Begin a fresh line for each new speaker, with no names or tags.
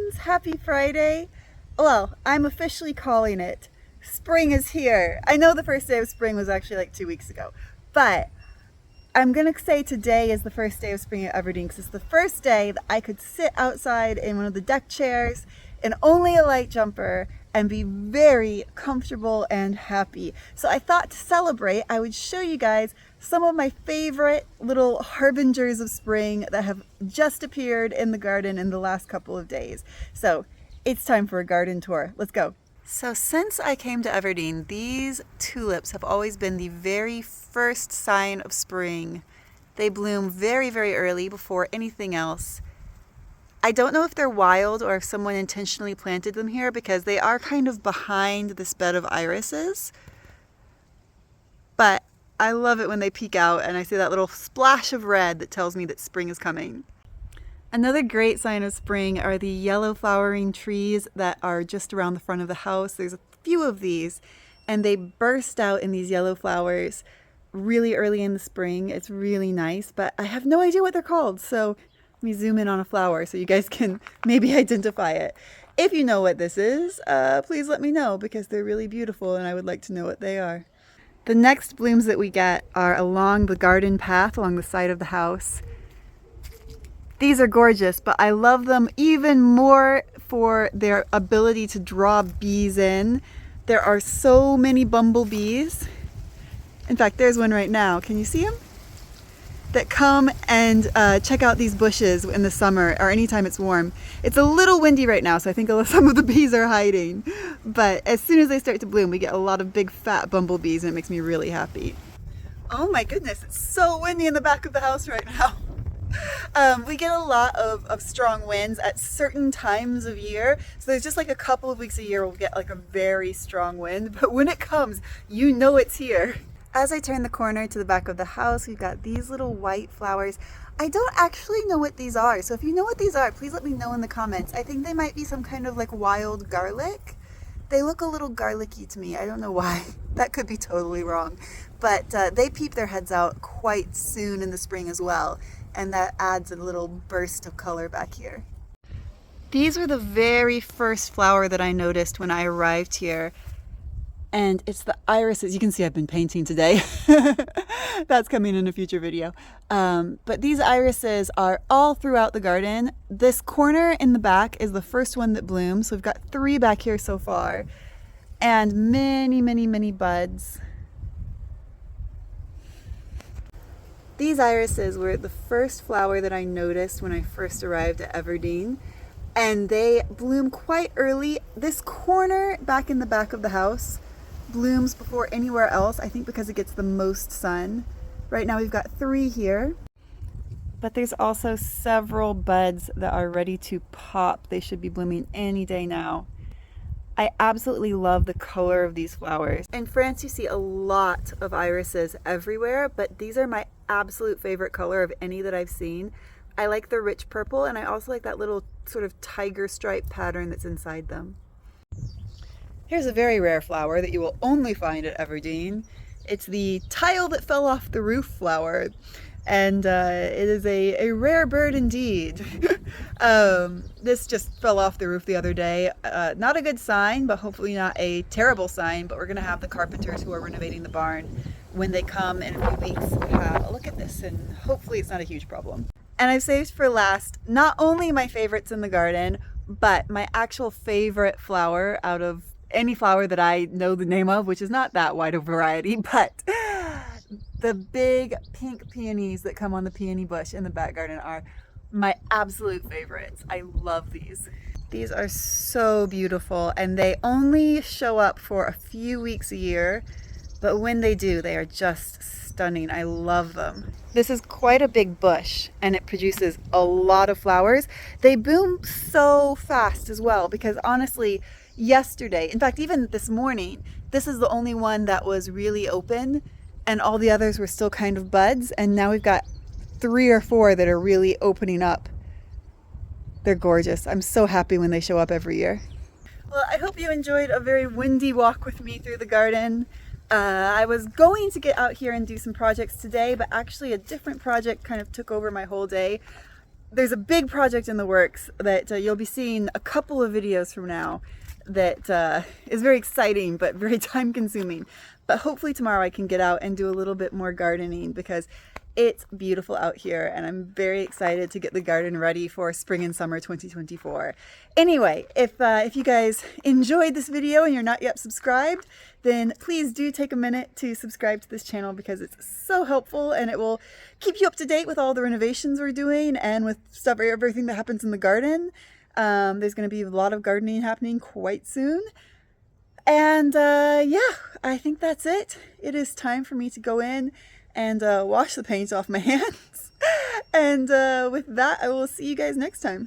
friends, happy Friday. Well, I'm officially calling it. Spring is here. I know the first day of spring was actually like 2 weeks ago, but I'm gonna say today is the first day of spring at Everdeen because it's the first day that I could sit outside in one of the deck chairs in only a light jumper and be very comfortable and happy. So I thought to celebrate, I would show you guys some of my favorite little harbingers of spring that have just appeared in the garden in the last couple of days. So it's time for a garden tour. Let's go. So since I came to Everdeen, these tulips have always been the very first sign of spring. They bloom very, very early before anything else. I don't know if they're wild or if someone intentionally planted them here because they are kind of behind this bed of irises. But I love it when they peek out and I see that little splash of red that tells me that spring is coming. Another great sign of spring are the yellow flowering trees that are just around the front of the house. There's a few of these and they burst out in these yellow flowers really early in the spring. It's really nice, but I have no idea what they're called. So let me zoom in on a flower so you guys can maybe identify it. If you know what this is, please let me know because they're really beautiful and I would like to know what they are. The next blooms that we get are along the garden path along the side of the house. These are gorgeous, but I love them even more for their ability to draw bees in. There are so many bumblebees. In fact, there's one right now. Can you see him? That come and check out these bushes in the summer or anytime it's warm. It's a little windy right now, so I think some of the bees are hiding. But as soon as they start to bloom, we get a lot of big fat bumblebees and it makes me really happy. Oh my goodness, it's so windy in the back of the house right now. We get a lot of strong winds at certain times of year. So there's just like a couple of weeks a year we'll get like a very strong wind. But when it comes, you know it's here. As I turn the corner to the back of the house, we've got these little white flowers. I don't actually know what these are. So if you know what these are, please let me know in the comments. I think they might be some kind of like wild garlic. They look a little garlicky to me. I don't know why. That could be totally wrong. But they peep their heads out quite soon in the spring as well. And that adds a little burst of color back here. These were the very first flower that I noticed when I arrived here. And it's the irises. You can see I've been painting today. That's coming in a future video. But these irises are all throughout the garden. This corner in the back is the first one that blooms. So we've got 3 back here so far. And many, many, many buds. These irises were the first flower that I noticed when I first arrived at Everdeen. And they bloom quite early. This corner back in the back of the house blooms before anywhere else, I think because it gets the most sun. Right now we've got 3 here, but there's also several buds that are ready to pop. They should be blooming any day now. I absolutely love the color of these flowers. In France you see a lot of irises everywhere, but these are my absolute favorite color of any that I've seen. I like the rich purple and I also like that little sort of tiger stripe pattern that's inside them. Here's a very rare flower that you will only find at Everdeen. It's the tile that fell off the roof flower, and it is a rare bird indeed. This just fell off the roof the other day. Not a good sign, but hopefully not a terrible sign, but we're gonna have the carpenters who are renovating the barn, when they come in a few weeks, have a look at this, and hopefully it's not a huge problem. And I've saved for last, not only my favorites in the garden, but my actual favorite flower out of any flower that I know the name of, which is not that wide a variety, but the big pink peonies that come on the peony bush in the back garden are my absolute favorites. I love these. These are so beautiful and they only show up for a few weeks a year, but when they do, they are just stunning. I love them. This is quite a big bush and it produces a lot of flowers. They bloom so fast as well because honestly, yesterday, in fact, even this morning, this is the only one that was really open and all the others were still kind of buds. And now we've got 3 or 4 that are really opening up. They're gorgeous. I'm so happy when they show up every year. Well, I hope you enjoyed a very windy walk with me through the garden. I was going to get out here and do some projects today, but actually a different project kind of took over my whole day. there's a big project in the works that you'll be seeing a couple of videos from now that is very exciting but very time consuming. But hopefully tomorrow I can get out and do a little bit more gardening because it's beautiful out here and I'm very excited to get the garden ready for spring and summer 2024. Anyway, if you guys enjoyed this video and you're not yet subscribed, then please do take a minute to subscribe to this channel because it's so helpful and it will keep you up to date with all the renovations we're doing and with stuff, everything that happens in the garden. There's going to be a lot of gardening happening quite soon. And yeah, I think that's it. It is time for me to go in and wash the paint off my hands. And with that, I will see you guys next time.